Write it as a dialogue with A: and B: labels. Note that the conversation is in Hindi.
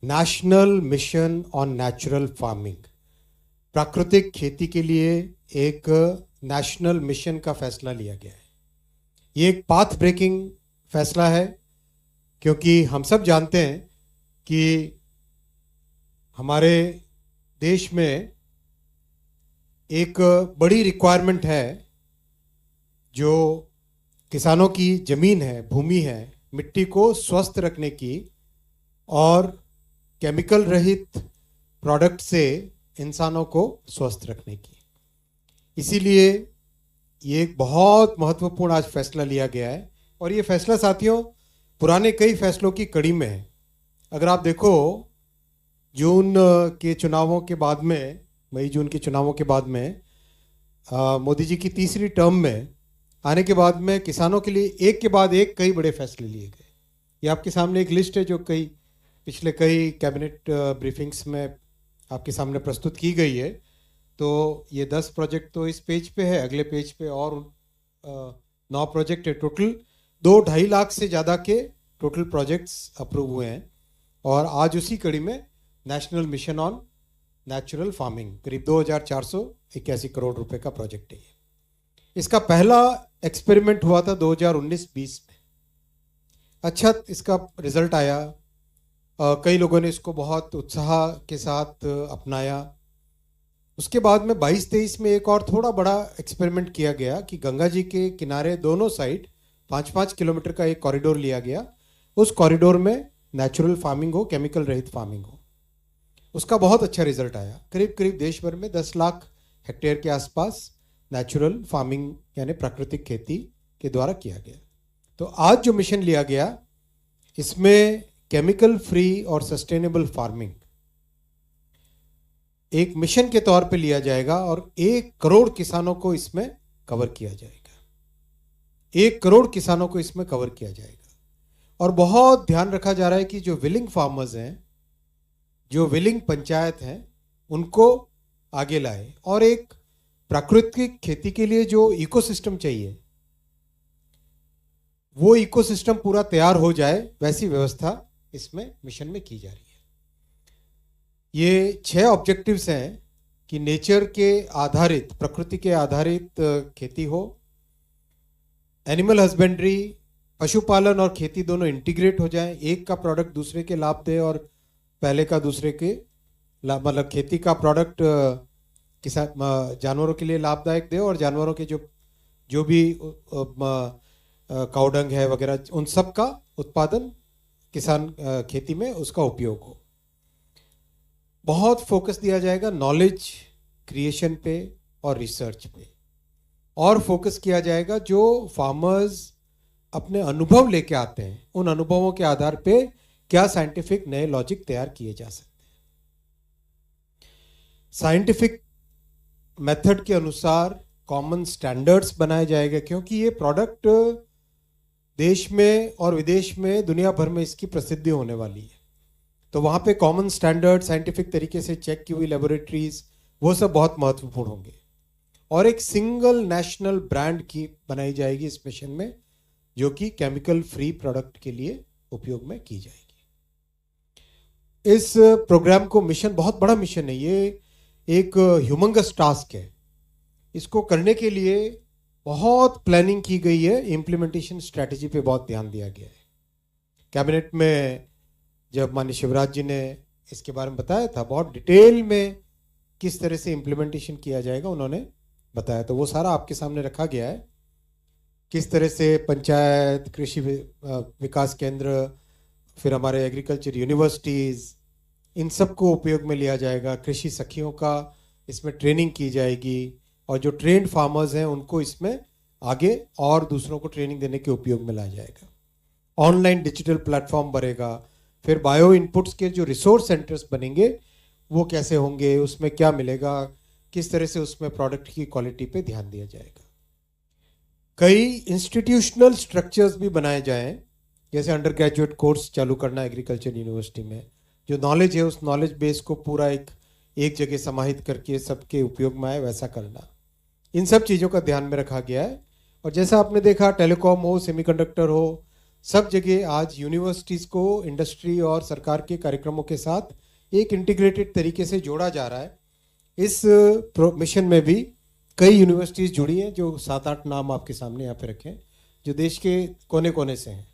A: National mission on natural farming, प्राकृतिक खेती के लिए एक नेशनल मिशन का फैसला लिया गया है। ये एक पाथ ब्रेकिंग फैसला है, क्योंकि हम सब जानते हैं कि हमारे देश में एक बड़ी रिक्वायरमेंट है, जो किसानों की ज़मीन है, भूमि है, मिट्टी को स्वस्थ रखने की और केमिकल रहित प्रोडक्ट से इंसानों को स्वस्थ रखने की। इसीलिए ये एक बहुत महत्वपूर्ण आज फैसला लिया गया है, और ये फैसला साथियों पुराने कई फैसलों की कड़ी में है। अगर आप देखो, जून के चुनावों के बाद में, मई जून के चुनावों के बाद में मोदी जी की तीसरी टर्म में आने के बाद में किसानों के लिए एक के बाद एक कई बड़े फैसले लिए गए। ये आपके सामने एक लिस्ट है जो पिछले कई कैबिनेट ब्रीफिंग्स में आपके सामने प्रस्तुत की गई है। तो ये 10 प्रोजेक्ट तो इस पेज पे है, अगले पेज पे और 9 प्रोजेक्ट है। टोटल 2-2.5 लाख से ज़्यादा के टोटल प्रोजेक्ट्स अप्रूव हुए हैं, और आज उसी कड़ी में national mission on natural farming करीब 2,481 करोड़ रुपए का प्रोजेक्ट है। इसका पहला एक्सपेरिमेंट हुआ था 2019-20 में। अच्छा इसका रिजल्ट आया, कई लोगों ने इसको बहुत उत्साह के साथ अपनाया। उसके बाद में 22-23 में एक और थोड़ा बड़ा एक्सपेरिमेंट किया गया कि गंगा जी के किनारे दोनों साइड 5-5 किलोमीटर का एक कॉरिडोर लिया गया। उस कॉरिडोर में नेचुरल फार्मिंग हो, केमिकल रहित फार्मिंग हो। उसका बहुत अच्छा रिजल्ट आया। करीब करीब देश भर में 10 लाख हेक्टेयर के आसपास नेचुरल फार्मिंग यानी प्राकृतिक खेती के द्वारा किया गया। तो आज जो मिशन लिया गया, इसमें केमिकल फ्री और सस्टेनेबल फार्मिंग एक मिशन के तौर पे लिया जाएगा, और 1 करोड़ किसानों को इसमें कवर किया जाएगा। 1 करोड़ किसानों को इसमें कवर किया जाएगा। और बहुत ध्यान रखा जा रहा है कि जो विलिंग फार्मर्स हैं, जो विलिंग पंचायत हैं, उनको आगे लाए, और एक प्राकृतिक खेती के लिए जो इकोसिस्टम चाहिए, वो इकोसिस्टम पूरा तैयार हो जाए, वैसी व्यवस्था इसमें मिशन में की जा रही है। ये 6 ऑब्जेक्टिव्स हैं कि नेचर के आधारित, प्रकृति के आधारित खेती हो, एनिमल हस्बेंड्री, पशुपालन और खेती दोनों इंटीग्रेट हो जाएं, एक का प्रोडक्ट दूसरे के लाभ दे और पहले का दूसरे के लाभ, मतलब खेती का प्रोडक्ट किसान जानवरों के लिए लाभदायक दे, और जानवरों के जो भी काउडंग है वगैरह, उन सब का उत्पादन किसान खेती में उसका उपयोग हो। बहुत फोकस दिया जाएगा नॉलेज क्रिएशन पे और रिसर्च पे, और फोकस किया जाएगा जो फार्मर्स अपने अनुभव लेके आते हैं, उन अनुभवों के आधार पे क्या साइंटिफिक नए लॉजिक तैयार किए जा सकते हैं। साइंटिफिक मेथड के अनुसार कॉमन स्टैंडर्ड्स बनाए जाएंगे, क्योंकि ये प्रोडक्ट देश में और विदेश में दुनिया भर में इसकी प्रसिद्धि होने वाली है। तो वहाँ पे कॉमन स्टैंडर्ड, साइंटिफिक तरीके से चेक की हुई लेबोरेटरीज, वो सब बहुत महत्वपूर्ण होंगे। और एक सिंगल नेशनल ब्रांड की बनाई जाएगी इस मिशन में, जो कि केमिकल फ्री प्रोडक्ट के लिए उपयोग में की जाएगी। इस प्रोग्राम को मिशन बहुत बड़ा मिशन है, ये एक ह्यूमंगस टास्क है। इसको करने के लिए बहुत प्लानिंग की गई है, इम्प्लीमेंटेशन स्ट्रैटेजी पे बहुत ध्यान दिया गया है। कैबिनेट में जब माननीय शिवराज जी ने इसके बारे में बताया था, बहुत डिटेल में किस तरह से इम्प्लीमेंटेशन किया जाएगा उन्होंने बताया, तो वो सारा आपके सामने रखा गया है। किस तरह से पंचायत, कृषि विकास केंद्र, फिर हमारे एग्रीकल्चर यूनिवर्सिटीज़, इन सब को उपयोग में लिया जाएगा। कृषि सखियों का इसमें ट्रेनिंग की जाएगी, और जो ट्रेंड फार्मर्स हैं उनको इसमें आगे और दूसरों को ट्रेनिंग देने के उपयोग में लाया जाएगा। ऑनलाइन डिजिटल प्लेटफॉर्म बनेगा। फिर बायो इनपुट्स के जो रिसोर्स सेंटर्स बनेंगे वो कैसे होंगे, उसमें क्या मिलेगा, किस तरह से उसमें प्रोडक्ट की क्वालिटी पे ध्यान दिया जाएगा। कई इंस्टीट्यूशनल स्ट्रक्चर्स भी बनाए जाएं, जैसे अंडर ग्रेजुएट कोर्स चालू करना एग्रीकल्चर यूनिवर्सिटी में, जो नॉलेज है उस नॉलेज बेस को पूरा एक जगह समाहित करके सबके उपयोग में आए, वैसा करना। इन सब चीज़ों का ध्यान में रखा गया है। और जैसा आपने देखा, टेलीकॉम हो, सेमीकंडक्टर हो, सब जगह आज यूनिवर्सिटीज़ को इंडस्ट्री और सरकार के कार्यक्रमों के साथ एक इंटीग्रेटेड तरीके से जोड़ा जा रहा है। इस मिशन में भी कई यूनिवर्सिटीज़ जुड़ी हैं, जो 7-8 नाम आपके सामने यहाँ पे रखे हैं, जो देश के कोने कोने से हैं।